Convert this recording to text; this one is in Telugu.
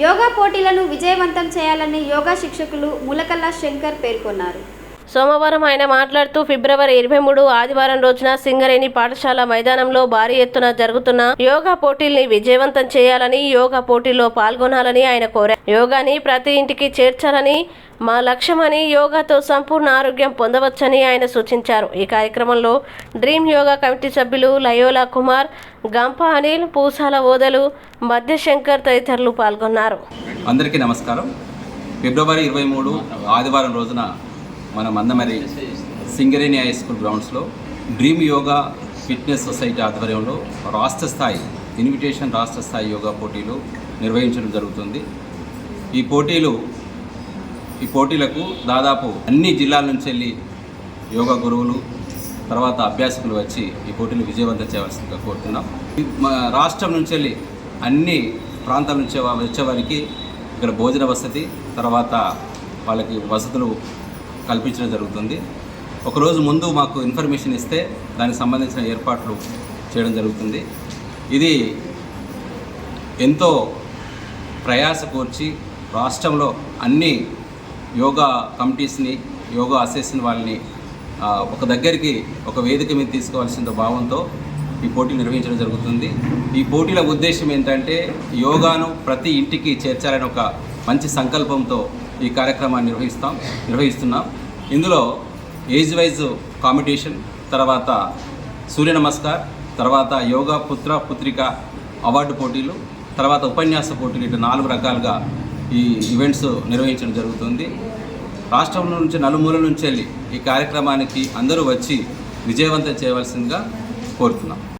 యోగా పోటీలను విజయవంతం చేయాలని యోగా శిక్షకులు ములకల్ల శంకర్ పేర్కొన్నారు. సోమవారం ఆయన మాట్లాడుతూ ఫిబ్రవరి 23 ఆదివారం రోజున సింగరేణి పాఠశాల మైదానంలో భారీ ఎత్తున జరుగుతున్న యోగా పోటీల్ని విజయవంతం చేయాలని, యోగా పోటీల్లో పాల్గొనాలని ఆయన కోరారు. యోగాని ప్రతి ఇంటికి చేర్చాలని మా లక్ష్యమని, యోగాతో సంపూర్ణ ఆరోగ్యం పొందవచ్చని ఆయన సూచించారు. ఈ కార్యక్రమంలో డ్రీమ్ యోగా కమిటీ సభ్యులు లయోలా కుమార్, గంప అనిల్, పూసాల ఓదలు, మధ్యశంకర్ తదితరులు పాల్గొన్నారు. అందరికీ నమస్కారం. ఫిబ్రవరి 23 ఆదివారం రోజున మన మందమరి సింగరేణి హై స్కూల్ గ్రౌండ్స్లో డ్రీమ్ యోగా ఫిట్నెస్ సొసైటీ ఆధ్వర్యంలో రాష్ట్ర స్థాయి యోగా పోటీలు నిర్వహించడం జరుగుతుంది. ఈ పోటీలకు దాదాపు అన్ని జిల్లాల నుంచి వెళ్ళి యోగా గురువులు తర్వాత అభ్యాసకులు వచ్చి ఈ పోటీలు విజయవంతం చేయవలసిందిగా కోరుతున్నాం. రాష్ట్రం నుంచి వెళ్ళి అన్ని ప్రాంతాల నుంచి వచ్చేవారికి ఇక్కడ భోజన వసతి తర్వాత వాళ్ళకి వసతులు కల్పించడం జరుగుతుంది. ఒకరోజు ముందు మాకు ఇన్ఫర్మేషన్ ఇస్తే దానికి సంబంధించిన ఏర్పాట్లు చేయడం జరుగుతుంది. ఇది ఎంతో ప్రయాస కోర్చి రాష్ట్రంలో అన్ని యోగా కమిటీస్ని, యోగా అసోసియేషన్ వాళ్ళని ఒక దగ్గరికి ఒక వేదిక మీద తీసుకోవాల్సిన భావంతో ఈ పోటీలు నిర్వహించడం జరుగుతుంది. ఈ పోటీల ఉద్దేశం ఏంటంటే యోగాను ప్రతి ఇంటికి చేర్చాలని ఒక మంచి సంకల్పంతో ఈ కార్యక్రమాన్ని నిర్వహిస్తున్నాం. ఇందులో ఏజ్ వైజ్ కాంపిటీషన్, తర్వాత సూర్య నమస్కార్, తర్వాత యోగా పుత్రిక అవార్డు పోటీలు, తర్వాత ఉపన్యాస పోటీలు, ఇట్లా 4 రకాలుగా ఈ ఈవెంట్స్ నిర్వహించడం జరుగుతుంది. రాష్ట్రం నుంచి నలుమూలల నుంచి వెళ్ళి ఈ కార్యక్రమానికి అందరూ వచ్చి విజయవంతం చేయవలసిందిగా కోరుతున్నాం.